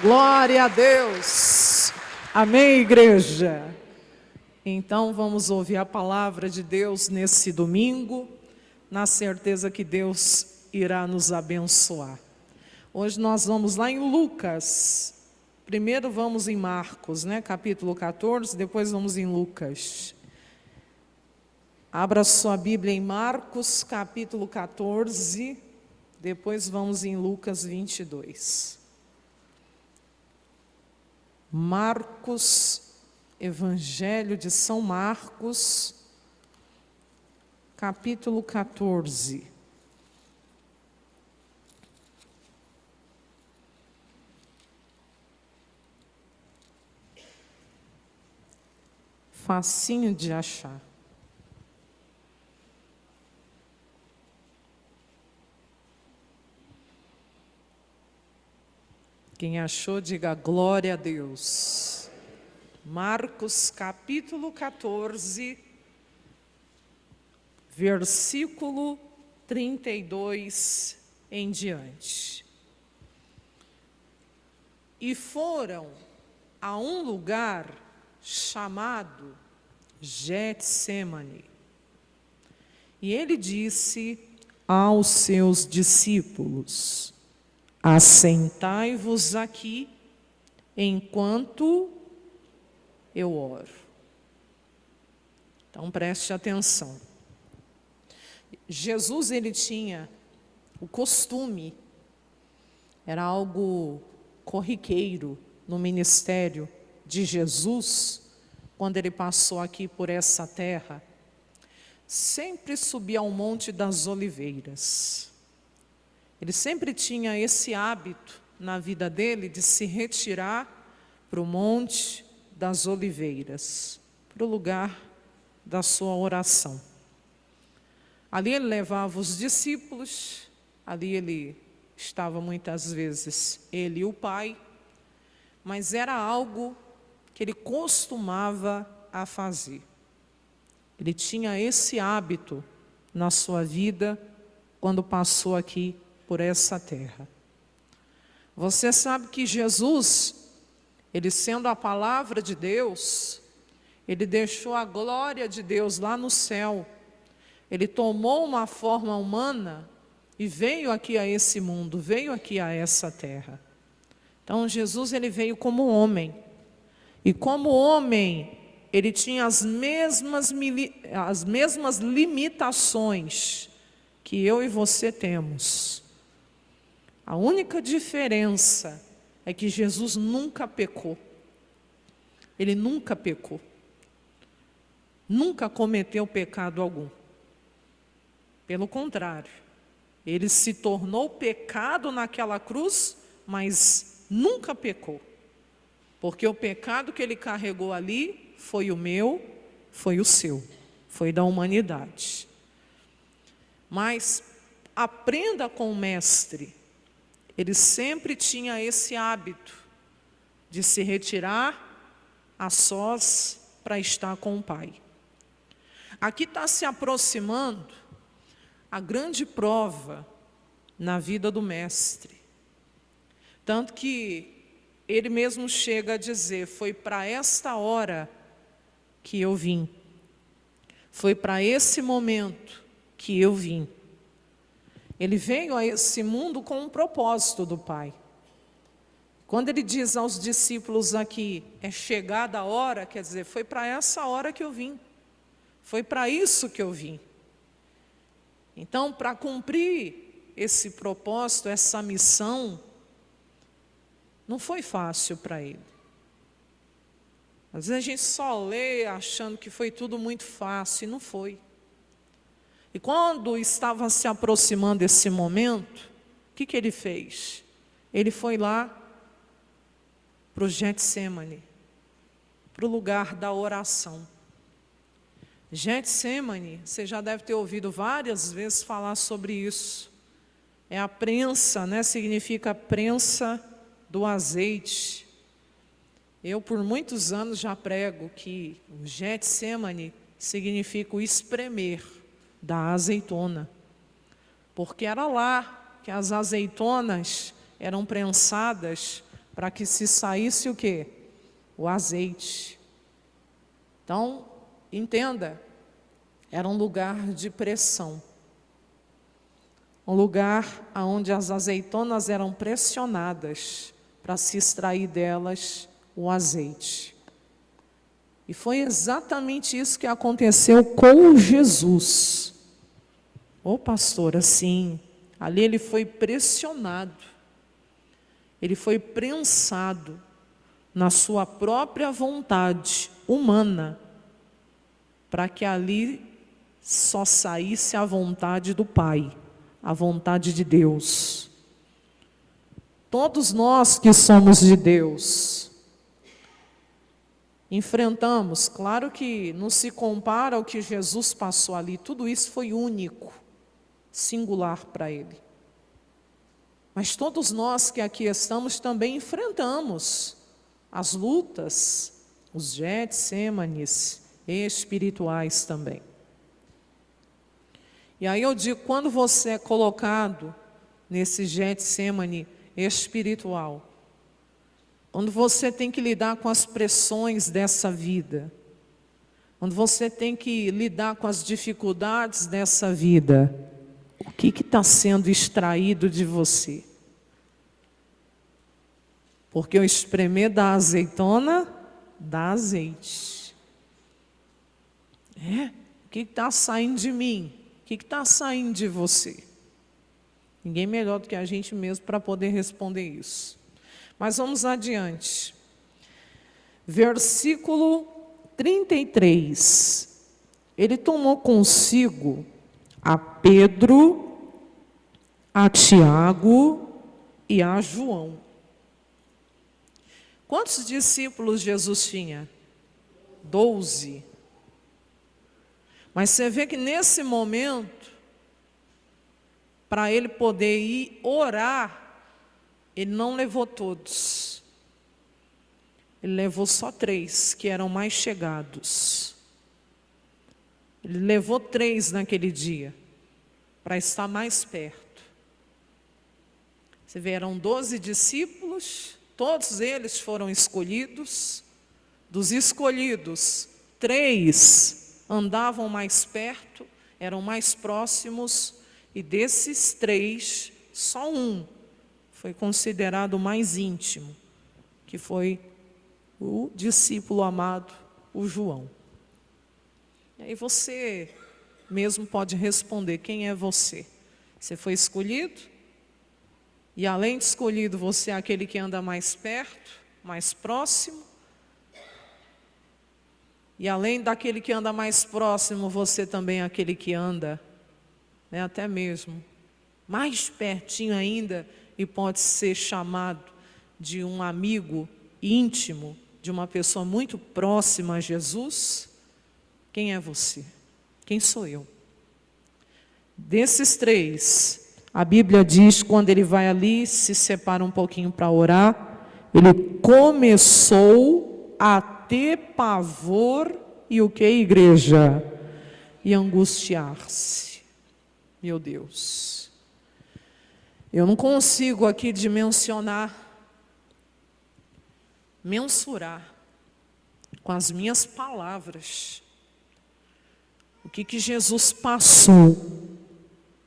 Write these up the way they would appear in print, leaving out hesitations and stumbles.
Glória a Deus. Amém, igreja? Então vamos ouvir a palavra de Deus nesse domingo, na certeza que Deus irá nos abençoar. Hoje nós vamos lá em Lucas. Primeiro vamos em Marcos, capítulo 14, depois vamos em Lucas. Abra sua Bíblia em Marcos, capítulo 14, depois vamos em Lucas 22. Marcos, Evangelho de São Marcos, capítulo 14. Facinho de achar. Quem achou, diga glória a Deus. Marcos capítulo 14, versículo 32 em diante. E foram a um lugar chamado Getsêmani. E ele disse aos seus discípulos: assentai-vos aqui, enquanto eu oro. Então preste atenção. Jesus, ele tinha o costume, era algo corriqueiro no ministério de Jesus, quando ele passou aqui por essa terra, sempre subia ao Monte das Oliveiras. Ele sempre tinha esse hábito na vida dele de se retirar para o Monte das Oliveiras, para o lugar da sua oração. Ali ele levava os discípulos, ali ele estava muitas vezes, ele e o Pai, mas era algo que ele costumava a fazer. Ele tinha esse hábito na sua vida quando passou aqui por essa terra. Você sabe que Jesus, ele sendo a palavra de Deus, ele deixou a glória de Deus lá no céu. Ele tomou uma forma humana e veio aqui a esse mundo, veio aqui a essa terra. Então Jesus, ele veio como homem. E como homem, ele tinha as mesmas limitações que eu e você temos. A única diferença é que Jesus nunca pecou. Ele nunca pecou. Nunca cometeu pecado algum. Pelo contrário, ele se tornou pecado naquela cruz, mas nunca pecou. Porque o pecado que ele carregou ali foi o meu, foi o seu, foi da humanidade. Mas aprenda com o mestre. Ele sempre tinha esse hábito de se retirar a sós para estar com o Pai. Aqui está se aproximando a grande prova na vida do mestre. Tanto que ele mesmo chega a dizer: foi para esta hora que eu vim. Foi para esse momento que eu vim. Ele veio a esse mundo com um propósito do Pai. Quando ele diz aos discípulos aqui, é chegada a hora, quer dizer, foi para essa hora que eu vim. Foi para isso que eu vim. Então, para cumprir esse propósito, essa missão, não foi fácil para ele. Às vezes a gente só lê achando que foi tudo muito fácil, e não foi. E quando estava se aproximando esse momento, o que ele fez? Ele foi lá para o Getsêmani, para o lugar da oração. Getsêmani, você já deve ter ouvido várias vezes falar sobre isso. É a prensa, significa prensa do azeite. Eu, por muitos anos, já prego que o Getsêmani significa o espremer da azeitona, porque era lá que as azeitonas eram prensadas para que se saísse o quê? O azeite. Então, entenda, era um lugar de pressão. Um lugar onde as azeitonas eram pressionadas para se extrair delas o azeite. E foi exatamente isso que aconteceu com Jesus. Ô pastor, assim, ali ele foi pressionado, ele foi prensado na sua própria vontade humana, para que ali só saísse a vontade do Pai, a vontade de Deus. Todos nós que somos de Deus, enfrentamos, claro que não se compara ao que Jesus passou ali, tudo isso foi único, singular para Ele. Mas todos nós que aqui estamos também enfrentamos as lutas, os Getsêmanes espirituais também. E aí eu digo, quando você é colocado nesse Getsêmane espiritual, quando você tem que lidar com as pressões dessa vida, quando você tem que lidar com as dificuldades dessa vida, o que está sendo extraído de você? Porque o espremer da azeitona dá azeite. O que está saindo de mim? O que está saindo de você? Ninguém melhor do que a gente mesmo para poder responder isso. Mas vamos adiante. Versículo 33. Ele tomou consigo a Pedro, a Tiago e a João. Quantos discípulos Jesus tinha? 12. Mas você vê que nesse momento, para ele poder ir orar, ele não levou todos. Ele levou só 3, que eram mais chegados. Ele levou 3 naquele dia, para estar mais perto. Você vê, eram 12 discípulos, todos eles foram escolhidos. Dos escolhidos, 3 andavam mais perto, eram mais próximos, e desses 3, só um foi considerado mais íntimo, que foi o discípulo amado, o João. E aí você mesmo pode responder, quem é você? Você foi escolhido? E além de escolhido, você é aquele que anda mais perto, mais próximo? E além daquele que anda mais próximo, você também é aquele que anda, até mesmo mais pertinho ainda, e pode ser chamado de um amigo íntimo, de uma pessoa muito próxima a Jesus? Quem é você? Quem sou eu? Desses 3, a Bíblia diz, quando ele vai ali, se separa um pouquinho para orar, ele começou a ter pavor e o que, igreja? E angustiar-se. Meu Deus. Eu não consigo aqui mensurar com as minhas palavras o que Jesus passou,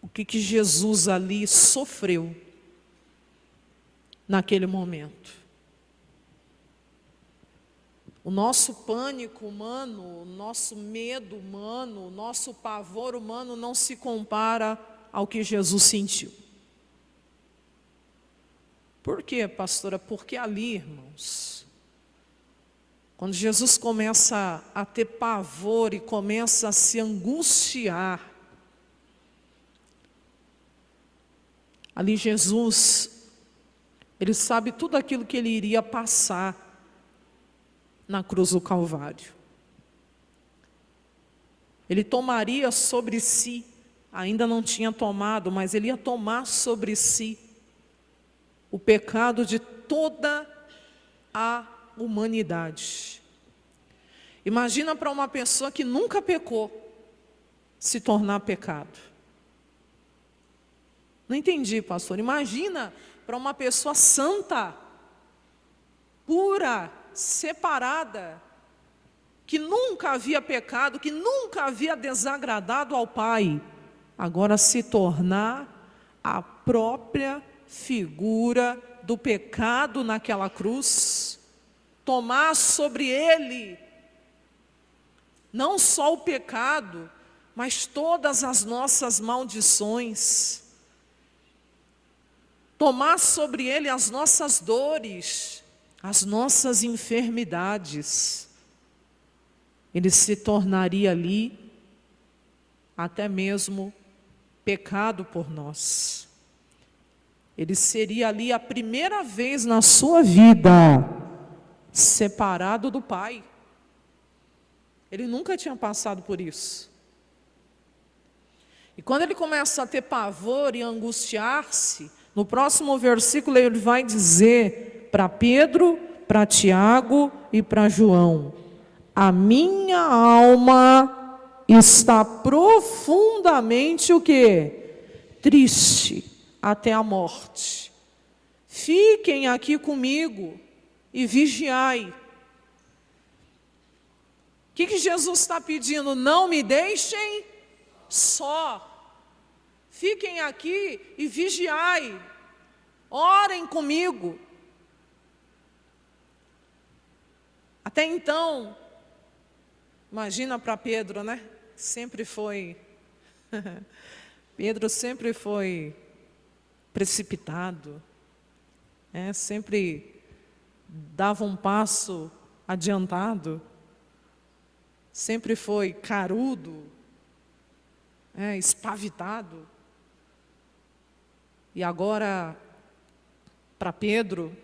o que Jesus ali sofreu naquele momento. O nosso pânico humano, o nosso medo humano, o nosso pavor humano não se compara ao que Jesus sentiu. Por quê, pastora? Porque ali, irmãos, quando Jesus começa a ter pavor e começa a se angustiar, ali Jesus, ele sabe tudo aquilo que ele iria passar na cruz do Calvário. Ele tomaria sobre si, ainda não tinha tomado, mas ele ia tomar sobre si o pecado de toda a humanidade. Imagina para uma pessoa que nunca pecou se tornar pecado. Não entendi, pastor. Imagina para uma pessoa santa pura, separada, que nunca havia pecado, que nunca havia desagradado ao Pai, agora se tornar a própria figura do pecado naquela cruz, tomar sobre ele não só o pecado, mas todas as nossas maldições, tomar sobre ele as nossas dores, as nossas enfermidades. Ele se tornaria ali até mesmo pecado por nós. Ele seria ali a primeira vez na sua vida separado do Pai. Ele nunca tinha passado por isso. E quando ele começa a ter pavor e angustiar-se, no próximo versículo ele vai dizer para Pedro, para Tiago e para João: a minha alma está profundamente o quê? Triste até a morte. Fiquem aqui comigo e vigiai. O que Jesus está pedindo? Não me deixem só. Fiquem aqui e vigiai. Orem comigo. Até então, imagina para Pedro, né? Pedro sempre foi precipitado, sempre dava um passo adiantado, sempre foi carudo, espavitado. E agora, para Pedro,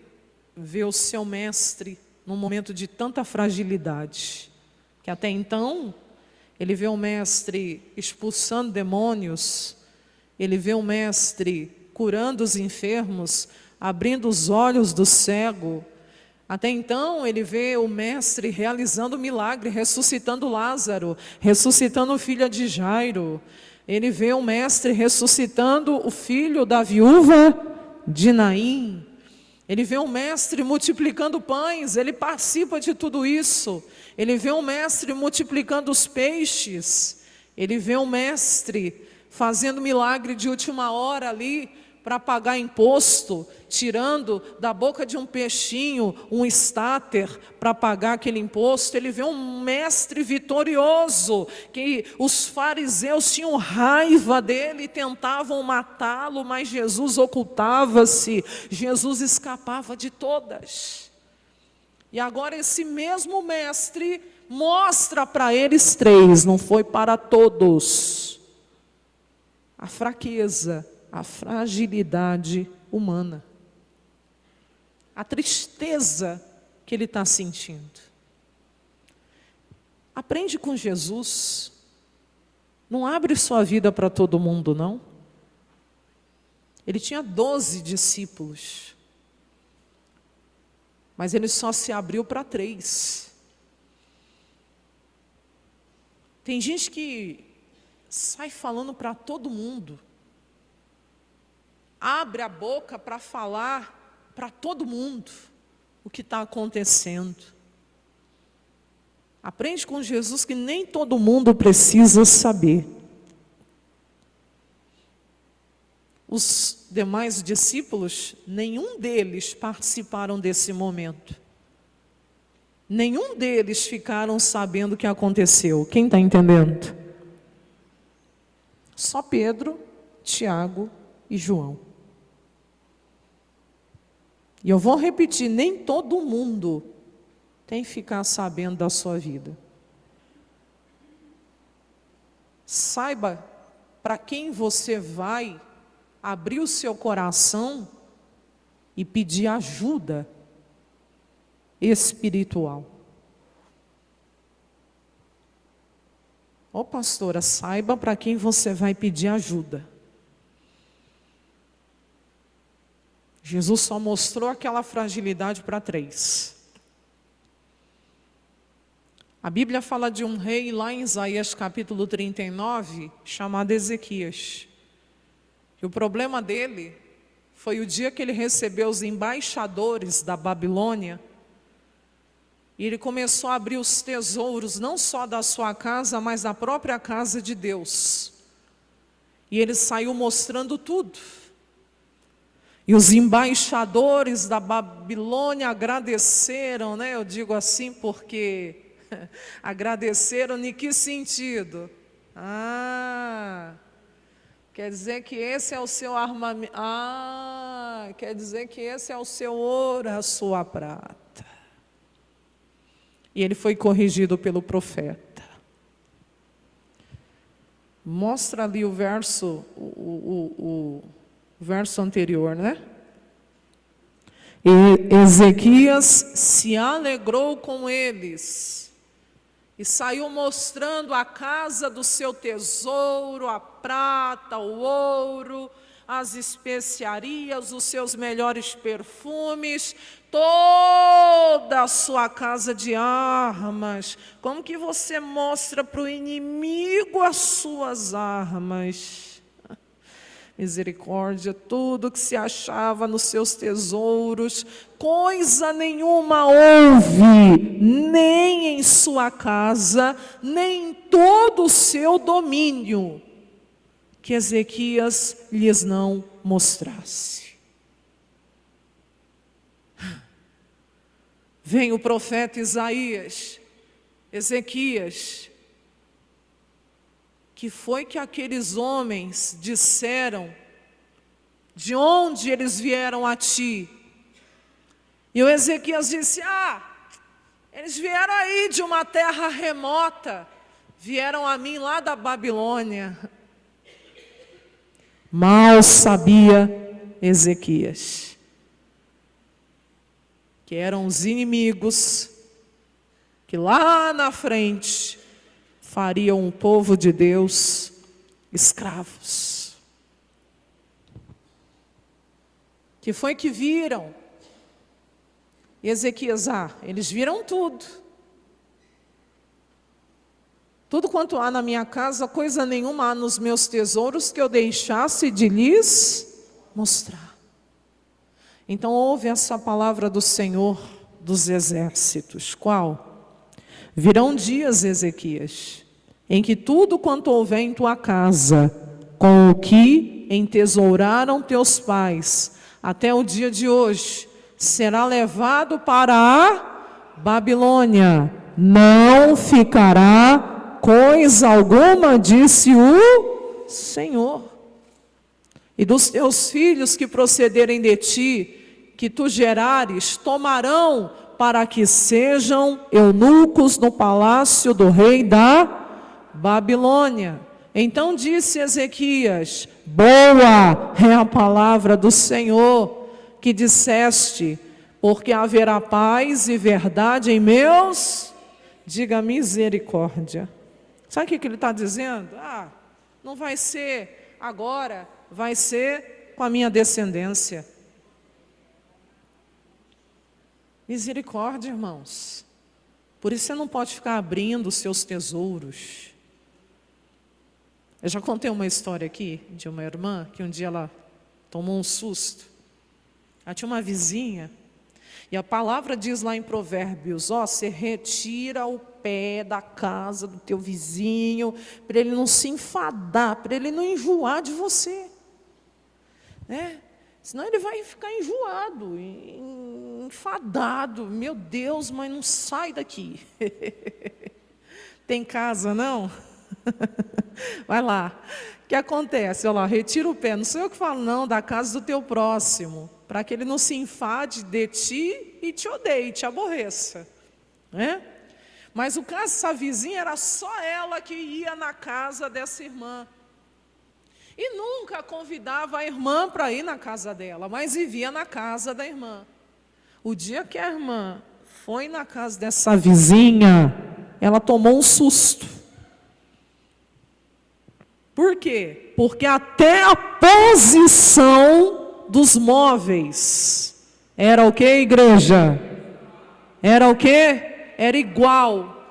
ver o seu mestre num momento de tanta fragilidade, que até então, ele vê o mestre expulsando demônios, ele vê o mestre curando os enfermos, abrindo os olhos do cego. Até então, ele vê o mestre realizando milagre, ressuscitando Lázaro, ressuscitando o filho de Jairo. Ele vê o mestre ressuscitando o filho da viúva de Naim. Ele vê o mestre multiplicando pães, ele participa de tudo isso. Ele vê o mestre multiplicando os peixes. Ele vê o mestre fazendo milagre de última hora ali para pagar imposto, tirando da boca de um peixinho um estáter para pagar aquele imposto. Ele vê um mestre vitorioso, que os fariseus tinham raiva dele e tentavam matá-lo, mas Jesus ocultava-se, Jesus escapava de todas. E agora esse mesmo mestre mostra para eles três, não foi para todos, a fraqueza, a fragilidade humana, a tristeza que ele está sentindo. Aprende com Jesus, não abre sua vida para todo mundo, não. Ele tinha 12 discípulos, mas ele só se abriu para 3. Tem gente que sai falando para todo mundo, abre a boca para falar para todo mundo o que está acontecendo. Aprende com Jesus que nem todo mundo precisa saber. Os demais discípulos, nenhum deles participaram desse momento. Nenhum deles ficaram sabendo o que aconteceu. Quem está entendendo? Só Pedro, Tiago e João. E eu vou repetir, nem todo mundo tem que ficar sabendo da sua vida. Saiba para quem você vai abrir o seu coração e pedir ajuda espiritual. Ô pastora, saiba para quem você vai pedir ajuda. Jesus só mostrou aquela fragilidade para 3. A Bíblia fala de um rei lá em Isaías capítulo 39, chamado Ezequias. E o problema dele foi o dia que ele recebeu os embaixadores da Babilônia E ele começou a abrir os tesouros, não só da sua casa, mas da própria casa de Deus. E ele saiu mostrando tudo. E os embaixadores da Babilônia agradeceram, né? Eu digo assim porque agradeceram em que sentido? Quer dizer que esse é o seu armamento. Quer dizer que esse é o seu ouro, a sua prata. E ele foi corrigido pelo profeta. Mostra ali o verso, o verso anterior, né? E Ezequias se alegrou com eles e saiu mostrando a casa do seu tesouro, a prata, o ouro, as especiarias, os seus melhores perfumes, toda a sua casa de armas. Como que você mostra para o inimigo as suas armas? Misericórdia, tudo que se achava nos seus tesouros, coisa nenhuma houve, nem em sua casa, nem em todo o seu domínio, que Ezequias lhes não mostrasse. Vem o profeta Isaías, Ezequias, que foi que aqueles homens disseram, de onde eles vieram a ti? E o Ezequias disse, eles vieram aí de uma terra remota, vieram a mim lá da Babilônia. Mal sabia Ezequias que eram os inimigos que lá na frente fariam o povo de Deus escravos. Que foi que viram? E Ezequias, eles viram tudo. Tudo quanto há na minha casa, coisa nenhuma há nos meus tesouros que eu deixasse de lhes mostrar. Então ouve essa palavra do Senhor dos exércitos. Qual? Virão dias, Ezequias, em que tudo quanto houver em tua casa, com o que entesouraram teus pais, até o dia de hoje, será levado para a Babilônia. Não ficará coisa alguma, disse o Senhor. E dos teus filhos que procederem de ti, que tu gerares, tomarão para que sejam eunucos no palácio do rei da Babilônia. Então disse Ezequias, boa é a palavra do Senhor, que disseste, porque haverá paz e verdade em meus, diga misericórdia. Sabe o que ele está dizendo? Não vai ser agora, vai ser com a minha descendência. Misericórdia, irmãos. Por isso você não pode ficar abrindo os seus tesouros. Eu já contei uma história aqui de uma irmã que um dia ela tomou um susto. Ela tinha uma vizinha e a palavra diz lá em Provérbios, você retira o pé da casa do teu vizinho para ele não se enfadar, para ele não enjoar de você, né? Senão ele vai ficar enjoado, enfadado. Meu Deus, mas não sai daqui. Tem casa, não? Vai lá. O que acontece? Olha lá, retira o pé. Não sou eu que falo, não, da casa do teu próximo. Para que ele não se enfade de ti e te odeie, te aborreça. Né? Mas o caso dessa vizinha era só ela que ia na casa dessa irmã. E nunca convidava a irmã para ir na casa dela, mas vivia na casa da irmã. O dia que a irmã foi na casa dessa vizinha, ela tomou um susto. Por quê? Porque até a posição dos móveis era o quê, igreja? Era o quê? Era igual.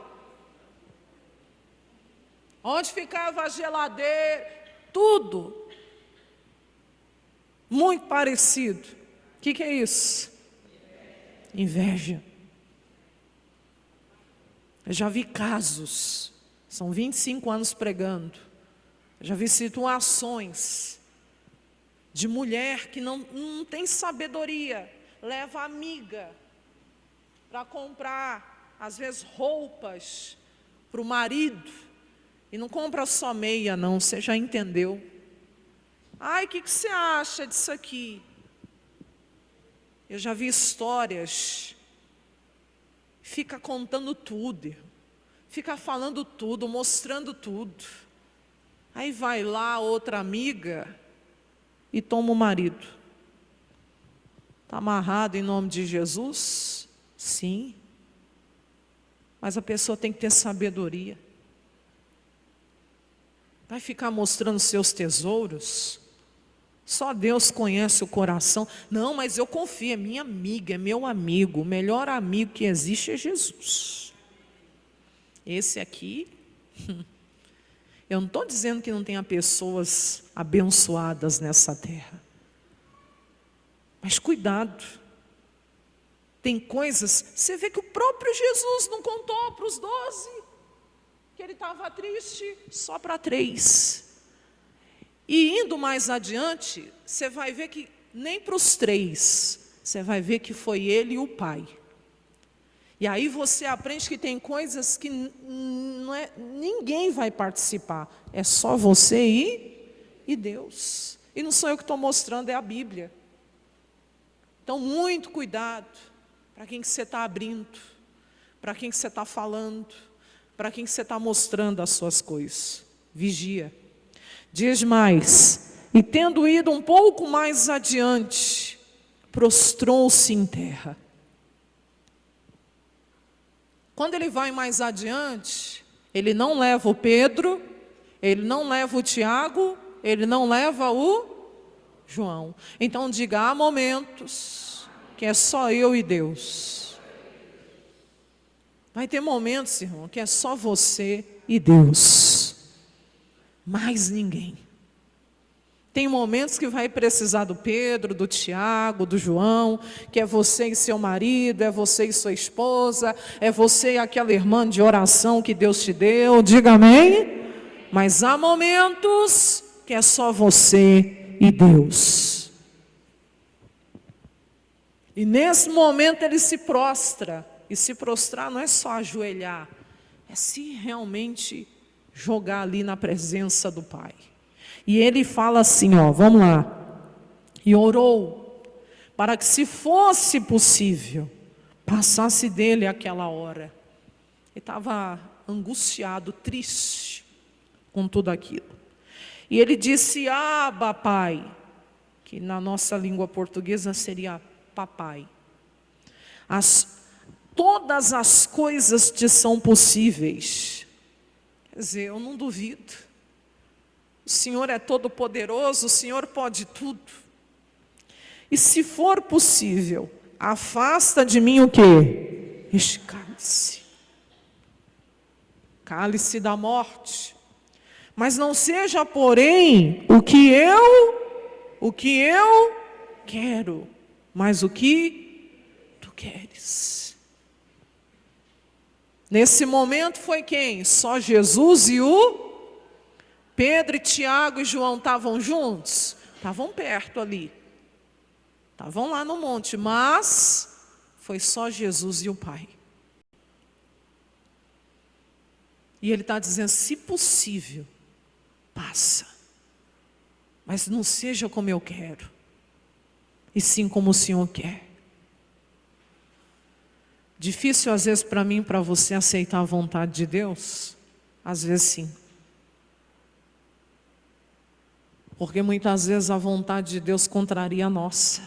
Onde ficava a geladeira? Tudo muito parecido. O que é isso? Inveja. Eu já vi casos, são 25 anos pregando, eu já vi situações de mulher que não tem sabedoria, leva amiga para comprar, às vezes, roupas para o marido, e não compra só meia não, você já entendeu. Ai, o que você acha disso aqui? Eu já vi histórias, fica contando tudo, fica falando tudo, mostrando tudo. Aí vai lá outra amiga e toma o marido. Está amarrado em nome de Jesus? Sim. Mas a pessoa tem que ter sabedoria. Vai ficar mostrando seus tesouros? Só Deus conhece o coração. Não, mas eu confio, é minha amiga, é meu amigo. O melhor amigo que existe é Jesus. Esse aqui, eu não estou dizendo que não tenha pessoas abençoadas nessa terra. Mas cuidado. Tem coisas, você vê que o próprio Jesus não contou para os 12, que ele estava triste só para 3. E indo mais adiante, você vai ver que nem para os 3, você vai ver que foi ele e o Pai. E aí você aprende que tem coisas que ninguém vai participar, é só você e Deus. E não sou eu que estou mostrando, é a Bíblia. Então, muito cuidado para quem que você está abrindo, para quem que você está falando, para quem que você está mostrando as suas coisas. Vigia. Diz mais, e tendo ido um pouco mais adiante, prostrou-se em terra. Quando ele vai mais adiante, ele não leva o Pedro, ele não leva o Tiago, ele não leva o João. Então diga, há momentos que é só eu e Deus. Vai ter momentos, irmão, que é só você e Deus. Mais ninguém. Tem momentos que vai precisar do Pedro, do Tiago, do João, que é você e seu marido, é você e sua esposa, é você e aquela irmã de oração que Deus te deu, diga amém. Mas há momentos que é só você e Deus. E nesse momento ele se prostra, e se prostrar não é só ajoelhar, é se realmente jogar ali na presença do Pai. E ele fala assim, ó, vamos lá. E orou para que, se fosse possível, passasse dele aquela hora. Ele estava angustiado, triste com tudo aquilo. E ele disse, Abba, Pai, que na nossa língua portuguesa seria papai. Todas as coisas te são possíveis. Quer dizer, eu não duvido. O Senhor é todo poderoso, o Senhor pode tudo. E se for possível, afasta de mim o quê? Este cálice. Cálice da morte. Mas não seja, porém, o que eu quero, mas o que tu queres. Nesse momento foi quem? Só Jesus e o Pedro, Tiago e João estavam juntos? Estavam perto ali. Estavam lá no monte, mas foi só Jesus e o Pai. E ele está dizendo, se possível, passa. Mas não seja como eu quero, e sim como o Senhor quer. Difícil às vezes para mim e para você aceitar a vontade de Deus? Às vezes sim. Porque muitas vezes a vontade de Deus contraria a nossa.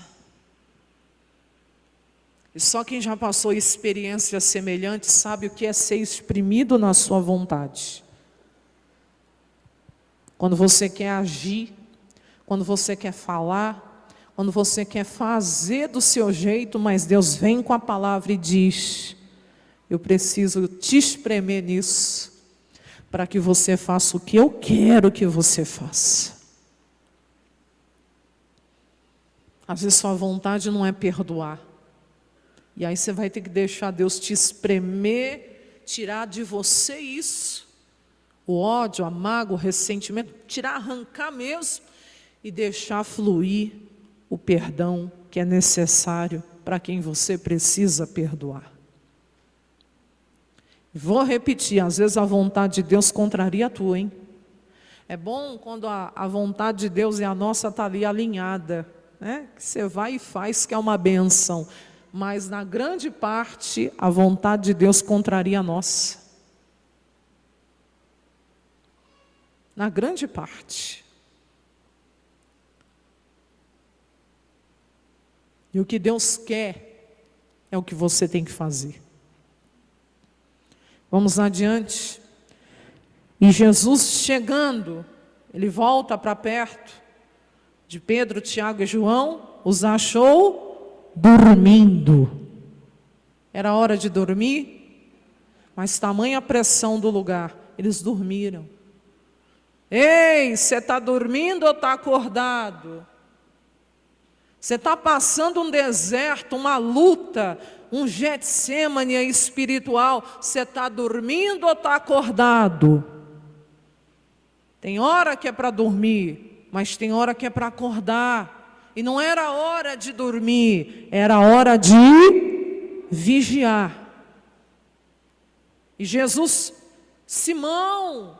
E só quem já passou experiências semelhantes sabe o que é ser exprimido na sua vontade. Quando você quer agir, quando você quer falar, quando você quer fazer do seu jeito, mas Deus vem com a palavra e diz, eu preciso te espremer nisso, para que você faça o que eu quero que você faça. Às vezes sua vontade não é perdoar. E aí você vai ter que deixar Deus te espremer tirar de você isso, o ódio, a mágoa, o ressentimento, tirar, arrancar mesmo e deixar fluir o perdão que é necessário para quem você precisa perdoar. Vou repetir, às vezes a vontade de Deus contraria a tua, hein? É bom quando a vontade de Deus e a nossa está ali alinhada, né? Que você vai e faz, que é uma bênção. Mas na grande parte, a vontade de Deus contraria a nossa. Na grande parte. E o que Deus quer é o que você tem que fazer. Vamos adiante. E Jesus chegando, ele volta para perto de Pedro, Tiago e João, os achou dormindo. Era hora de dormir, mas tamanha pressão do lugar, eles dormiram. Ei, você está dormindo ou está acordado? Você está passando um deserto, uma luta, um Getsêmani espiritual. Você está dormindo ou está acordado? Tem hora que é para dormir, mas tem hora que é para acordar. E não era hora de dormir, era hora de vigiar. E Jesus, Simão,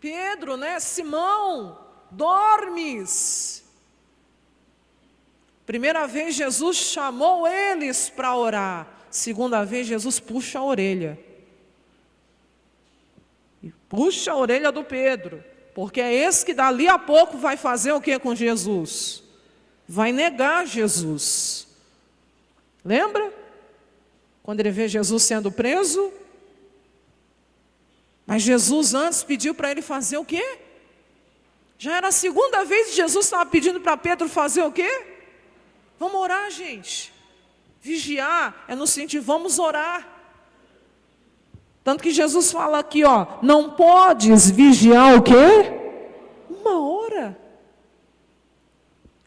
Pedro, né? Simão, dormes. Primeira vez Jesus chamou eles para orar. Segunda vez Jesus puxa a orelha. E puxa a orelha do Pedro. Porque é esse que dali a pouco vai fazer o que com Jesus? Vai negar Jesus. Lembra? Quando ele vê Jesus sendo preso. Mas Jesus antes pediu para ele fazer o quê? Já era a segunda vez que Jesus estava pedindo para Pedro fazer o quê? Vamos orar, gente. Vigiar é no sentido, vamos orar. Tanto que Jesus fala aqui, ó, não podes vigiar o quê? 1 hora.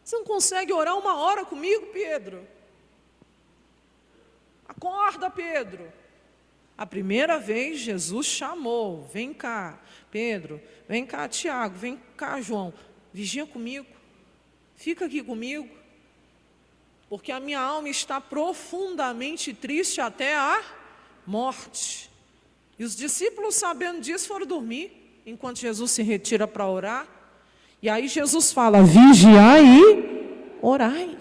Você não consegue orar 1 hora comigo, Pedro? Acorda, Pedro. A primeira vez Jesus chamou, vem cá, Pedro, vem cá, Tiago, vem cá, João, vigia comigo, fica aqui comigo, porque a minha alma está profundamente triste até a morte. E os discípulos, sabendo disso, foram dormir, enquanto Jesus se retira para orar. E aí Jesus fala, vigiai e orai.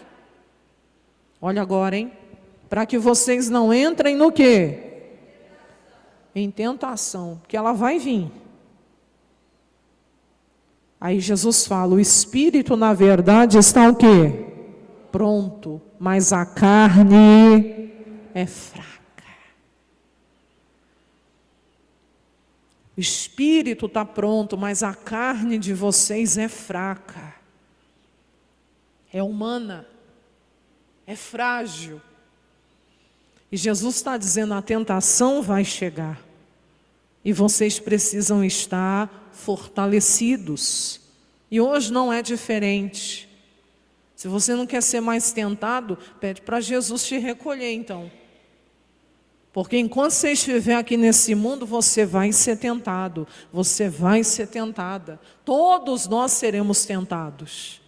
Olha agora, hein? Para que vocês não entrem no quê? Em tentação, que ela vai vir. Aí Jesus fala, o espírito na verdade está o quê? Pronto, mas a carne é fraca. O espírito está pronto, mas a carne de vocês é fraca. É humana. É frágil. E Jesus está dizendo, a tentação vai chegar. E vocês precisam estar fortalecidos. E hoje não é diferente. Se você não quer ser mais tentado, pede para Jesus te recolher então. Porque enquanto você estiver aqui nesse mundo, você vai ser tentado. Você vai ser tentada. Todos nós seremos tentados.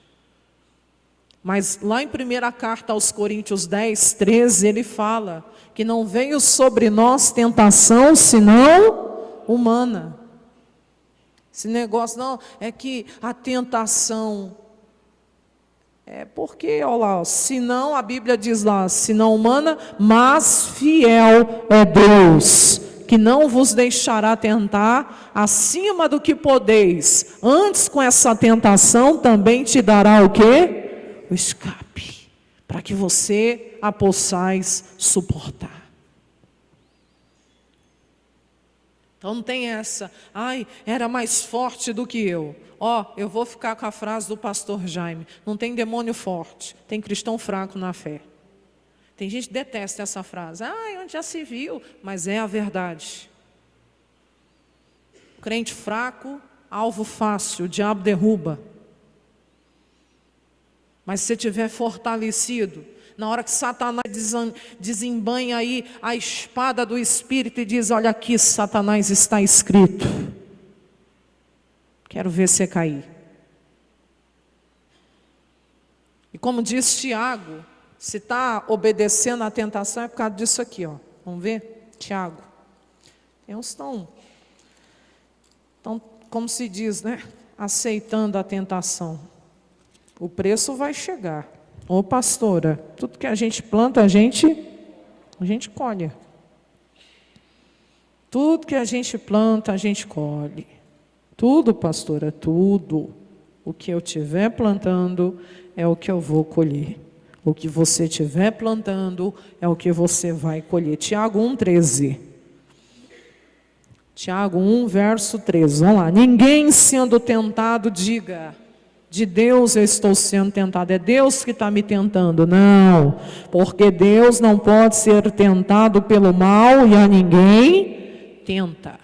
Mas lá em 1ª carta aos Coríntios 10, 13, ele fala que não veio sobre nós tentação, senão humana. Esse negócio não, é que a tentação, é porque, olha lá, senão, a Bíblia diz lá, senão humana, mas fiel é Deus, que não vos deixará tentar acima do que podeis. Antes com essa tentação também te dará o quê? O escape, para que você a possais suportar. Então não tem essa, ai, era mais forte do que eu. Eu vou ficar com a frase do pastor Jaime, não tem demônio forte, tem cristão fraco na fé. Tem gente que detesta essa frase, onde já se viu, mas é a verdade. Crente fraco, alvo fácil, o diabo derruba. Mas se você estiver fortalecido, Na hora que Satanás desembanha aí a espada do Espírito e diz: olha aqui, Satanás, está escrito. Quero ver você cair. E como diz Tiago, se está obedecendo à tentação é por causa disso aqui, ó. Vamos ver? Tiago. Tem uns estão, como se diz, né? Aceitando a tentação. O preço vai chegar. Ô pastora, tudo que a gente planta, a gente colhe. Tudo que a gente planta, a gente colhe. Tudo, pastora, tudo. O que eu estiver plantando é o que eu vou colher. O que você estiver plantando é o que você vai colher. Tiago 1,13. Tiago 1, verso 13. Vamos lá. Ninguém sendo tentado diga: de Deus eu estou sendo tentado. É Deus que está me tentando. Não, porque Deus não pode ser tentado pelo mal e a ninguém tenta.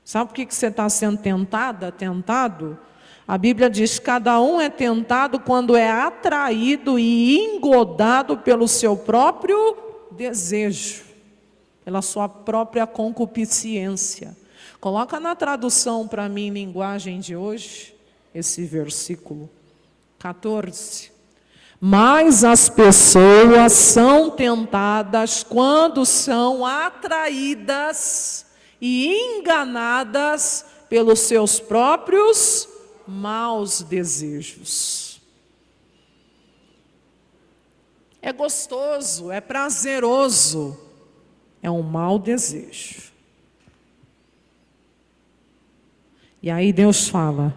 Sabe por que você está sendo tentado? A Bíblia diz: cada um é tentado quando é atraído e engodado pelo seu próprio desejo, pela sua própria concupiscência. Coloca na tradução para mim, linguagem de hoje, esse versículo 14. Mas as pessoas são tentadas quando são atraídas e enganadas pelos seus próprios maus desejos. É gostoso, é prazeroso, é um mau desejo. E aí Deus fala: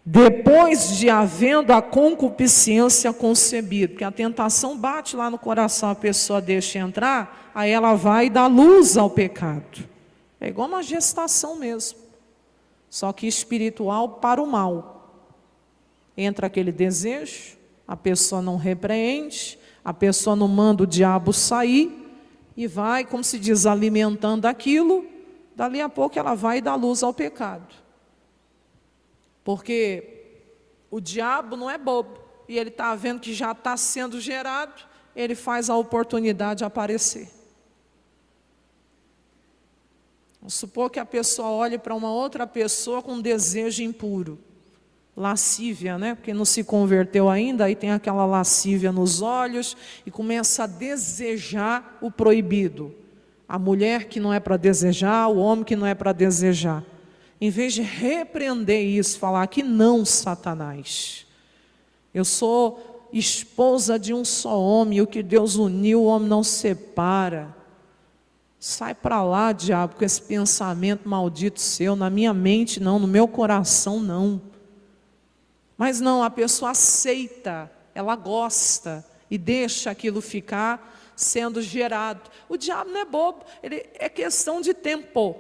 depois de havendo a concupiscência concebido, porque a tentação bate lá no coração, a pessoa deixa entrar, aí ela vai dar luz ao pecado. É igual uma gestação mesmo. Só que espiritual para o mal. Entra aquele desejo, a pessoa não repreende, a pessoa não manda o diabo sair, e vai, como se diz, alimentando aquilo, dali a pouco ela vai dar luz ao pecado. Porque o diabo não é bobo, e ele está vendo que já está sendo gerado, ele faz a oportunidade aparecer. Vamos supor que a pessoa olhe para uma outra pessoa com um desejo impuro. Lascívia, né? Porque não se converteu ainda, aí tem aquela lascívia nos olhos e começa a desejar o proibido. A mulher que não é para desejar, o homem que não é para desejar. Em vez de repreender isso, falar que não, Satanás. Eu sou esposa de um só homem, o que Deus uniu, o homem não separa. Sai para lá, diabo, com esse pensamento maldito seu, na minha mente não, no meu coração não. Mas não, a pessoa aceita, ela gosta e deixa aquilo ficar sendo gerado. O diabo não é bobo, é questão de tempo.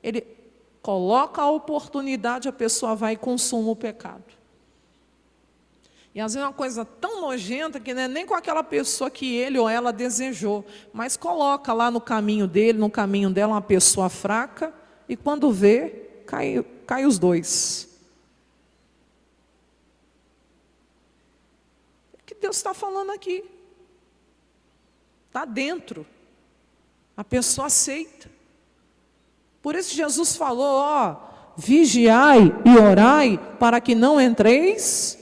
Ele coloca a oportunidade, a pessoa vai e consuma o pecado. E às vezes é uma coisa tão nojenta que não é nem com aquela pessoa que ele ou ela desejou, mas coloca lá no caminho dele, no caminho dela, uma pessoa fraca, e quando vê, cai os dois. O que Deus está falando aqui? Está dentro. A pessoa aceita. Por isso Jesus falou, vigiai e orai para que não entreis.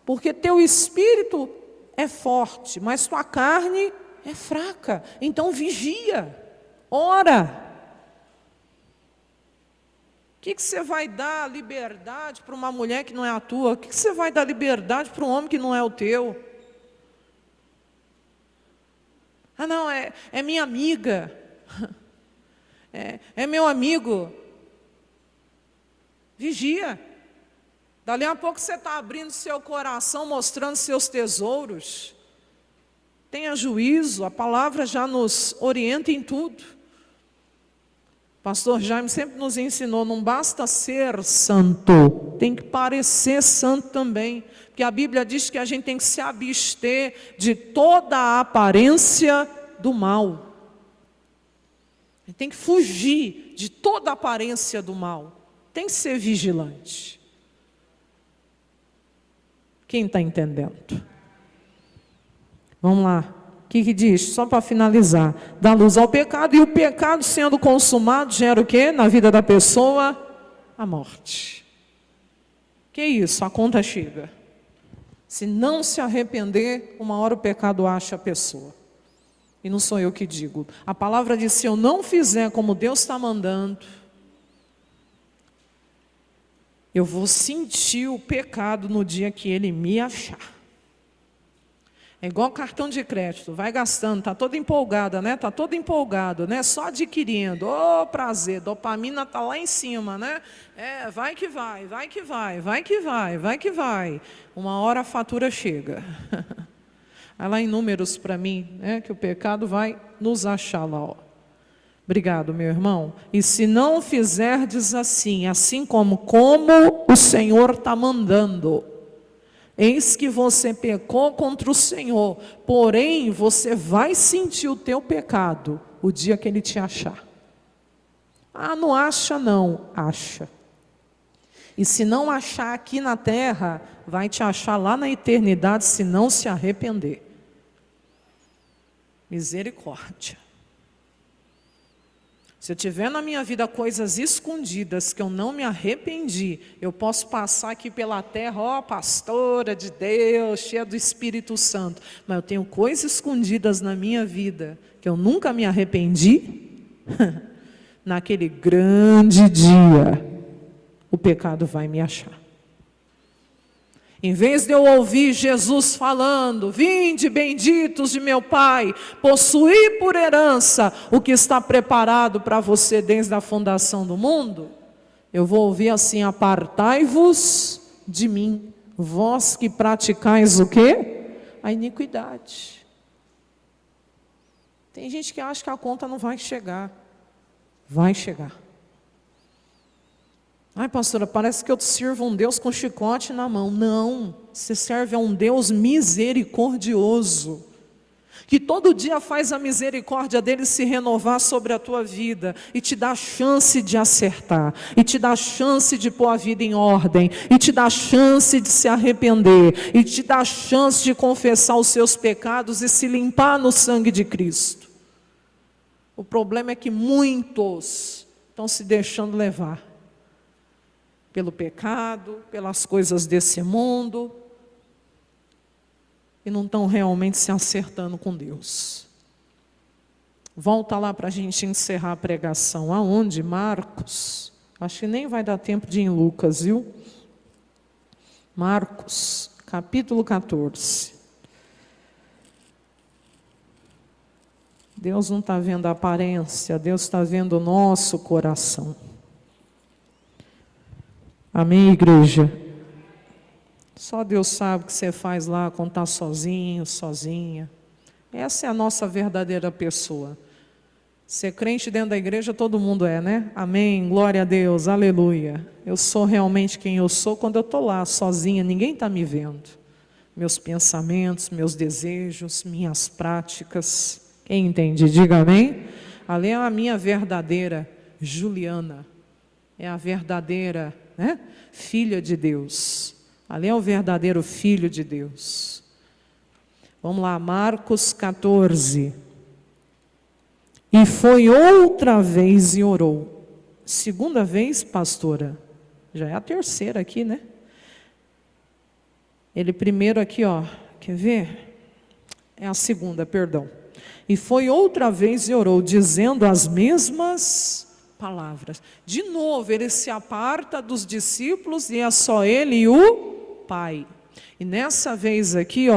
Porque teu espírito é forte, mas tua carne é fraca. Então vigia, ora. O que você vai dar liberdade para uma mulher que não é a tua? O que você vai dar liberdade para um homem que não é o teu? Ah não, é minha amiga. É meu amigo. Vigia. Dali a pouco você está abrindo seu coração, mostrando seus tesouros. Tenha juízo, a palavra já nos orienta em tudo. O pastor Jaime sempre nos ensinou, não basta ser santo, tem que parecer santo também. Porque a Bíblia diz que a gente tem que se abster de toda a aparência do mal. A gente tem que fugir de toda a aparência do mal. Tem que ser vigilante. Quem está entendendo? Vamos lá. O que diz? Só para finalizar. Dá luz ao pecado, e o pecado sendo consumado gera o quê? Na vida da pessoa, a morte. Que isso? A conta chega. Se não se arrepender, uma hora o pecado acha a pessoa. E não sou eu que digo. A palavra diz, se eu não fizer como Deus está mandando, eu vou sentir o pecado no dia que Ele me achar. É igual cartão de crédito, vai gastando, está toda empolgada, né? Está todo empolgado, né? Só adquirindo, prazer, dopamina está lá em cima, né? Vai que vai, vai que vai, vai que vai, vai que vai. Uma hora a fatura chega. Vai lá em Números para mim, né? Que o pecado vai nos achar lá, ó. Obrigado, meu irmão. E se não fizerdes assim como o Senhor está mandando, eis que você pecou contra o Senhor, porém você vai sentir o teu pecado o dia que Ele te achar. Não acha não, acha. E se não achar aqui na terra, vai te achar lá na eternidade se não se arrepender. Misericórdia. Se eu tiver na minha vida coisas escondidas que eu não me arrependi, eu posso passar aqui pela terra, pastora de Deus, cheia do Espírito Santo, mas eu tenho coisas escondidas na minha vida que eu nunca me arrependi. Naquele grande dia, o pecado vai me achar. Em vez de eu ouvir Jesus falando, vinde benditos de meu Pai, possuí por herança o que está preparado para você desde a fundação do mundo, eu vou ouvir assim, apartai-vos de mim, vós que praticais o quê? A iniquidade. Tem gente que acha que a conta não vai chegar. Vai chegar. Pastora, parece que eu sirvo um Deus com chicote na mão. Não, você serve a um Deus misericordioso, que todo dia faz a misericórdia dele se renovar sobre a tua vida, e te dá chance de acertar, e te dá chance de pôr a vida em ordem, e te dá chance de se arrepender, e te dá chance de confessar os seus pecados e se limpar no sangue de Cristo. O problema é que muitos estão se deixando levar pelo pecado, pelas coisas desse mundo, e não estão realmente se acertando com Deus. Volta lá para a gente encerrar a pregação. Aonde? Marcos. Acho que nem vai dar tempo de ir em Lucas, viu? Marcos, capítulo 14. Deus não está vendo a aparência, Deus está vendo o nosso coração. Amém, igreja? Só Deus sabe o que você faz lá quando está sozinho, sozinha. Essa é a nossa verdadeira pessoa. Ser crente dentro da igreja todo mundo é, né? Amém, glória a Deus, aleluia. Eu sou realmente quem eu sou quando eu estou lá sozinha, ninguém está me vendo. Meus pensamentos, meus desejos, minhas práticas. Quem entende? Diga amém. Ali é a minha verdadeira Juliana. É a verdadeira, né, filha de Deus. Ali é o verdadeiro filho de Deus. Vamos lá, Marcos 14. E foi outra vez e orou. Segunda vez, pastora? Já é a terceira aqui, né? Ele primeiro aqui, quer ver? É a segunda, perdão. E foi outra vez e orou, dizendo as mesmas palavras. De novo, ele se aparta dos discípulos e é só ele e o Pai. E nessa vez aqui,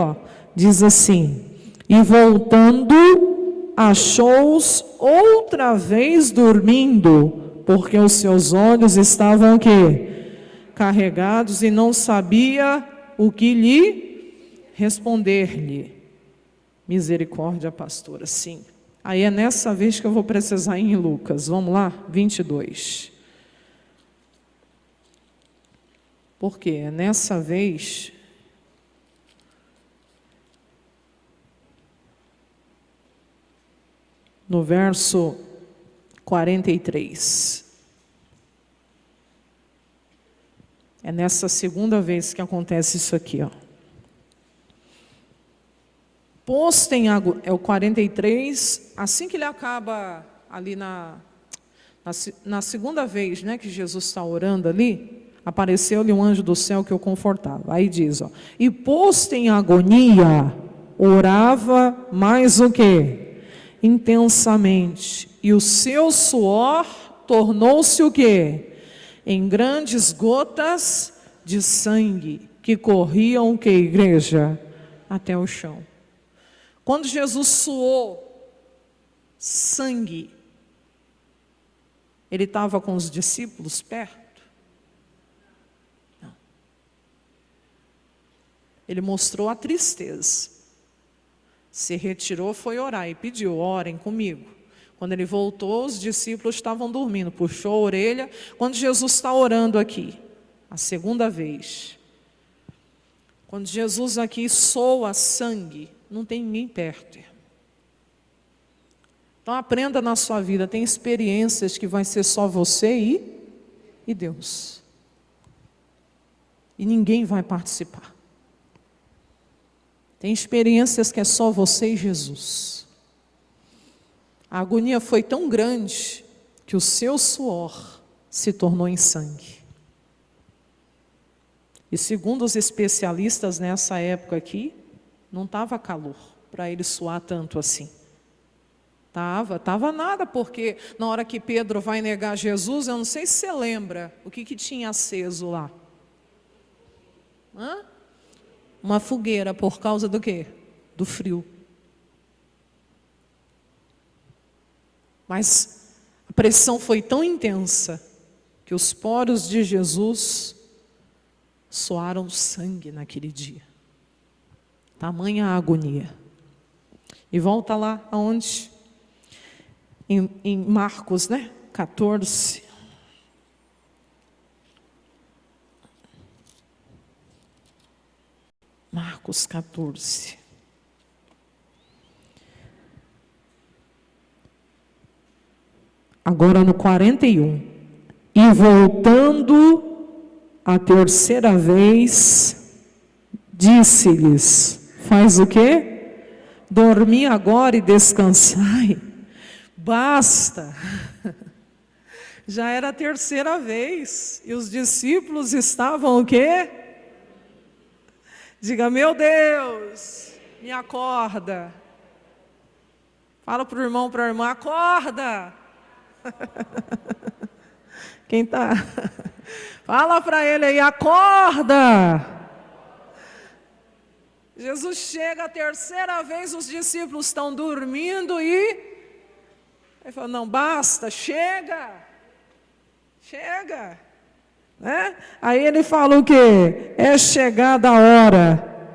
diz assim: e voltando, achou-os outra vez dormindo, porque os seus olhos estavam o quê? Carregados, e não sabia o que lhe responder-lhe. Misericórdia, pastora, sim. Aí é nessa vez que eu vou precisar ir em Lucas. Vamos lá? 22. Por quê? É nessa vez no verso 43. É nessa segunda vez que acontece isso aqui, Posto em é o 43, assim que ele acaba ali na segunda vez, né, que Jesus está orando ali, apareceu-lhe um anjo do céu que o confortava. Aí diz, ó, e posto em agonia, orava mais o quê? Intensamente. E o seu suor tornou-se o quê? Em grandes gotas de sangue, que corriam o que, igreja? Até o chão. Quando Jesus suou sangue, ele estava com os discípulos perto? Não. Ele mostrou a tristeza. Se retirou, foi orar e pediu, orem comigo. Quando ele voltou, os discípulos estavam dormindo, puxou a orelha. Quando Jesus está orando aqui, a segunda vez, quando Jesus aqui soa sangue, não tem ninguém perto. Então aprenda na sua vida, tem experiências que vai ser só você e Deus. E ninguém vai participar. Tem experiências que é só você e Jesus. A agonia foi tão grande que o seu suor se tornou em sangue. E segundo os especialistas nessa época aqui, não estava calor para ele suar tanto assim. Estava nada, porque na hora que Pedro vai negar Jesus, eu não sei se você lembra, o que tinha aceso lá? Uma fogueira, por causa do quê? Do frio. Mas a pressão foi tão intensa, que os poros de Jesus soaram sangue naquele dia. Tamanha a agonia. E volta lá aonde? Em Marcos, né? 14. Marcos 14. Agora no 41. E voltando a terceira vez, disse-lhes, faz o quê? Dormi agora e descansai. Basta. Já era a terceira vez. E os discípulos estavam o quê? Diga, meu Deus, me acorda. Fala para o irmão, para a irmã, acorda. Quem está? Fala para ele aí, acorda. Jesus chega a terceira vez, os discípulos estão dormindo e... Ele falou, não, basta, chega. Chega. Né? Aí ele fala o quê? É chegada a hora.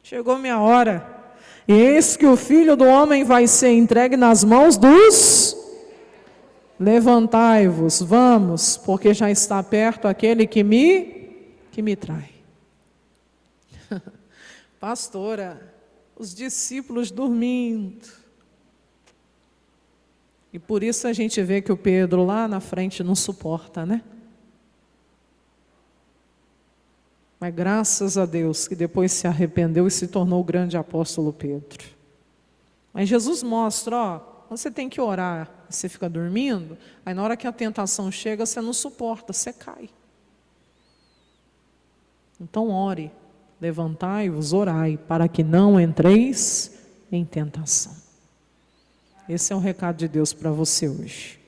Chegou minha hora. E eis que o Filho do Homem vai ser entregue nas mãos dos... Levantai-vos, vamos, porque já está perto aquele que me trai. Pastora, os discípulos dormindo. E por isso a gente vê que o Pedro lá na frente não suporta, né? Mas graças a Deus que depois se arrependeu e se tornou o grande apóstolo Pedro. Mas Jesus mostra, ó, você tem que orar, você fica dormindo, aí na hora que a tentação chega, você não suporta, você cai. Então ore, levantai-vos, orai, para que não entreis em tentação. Esse é o recado de Deus para você hoje.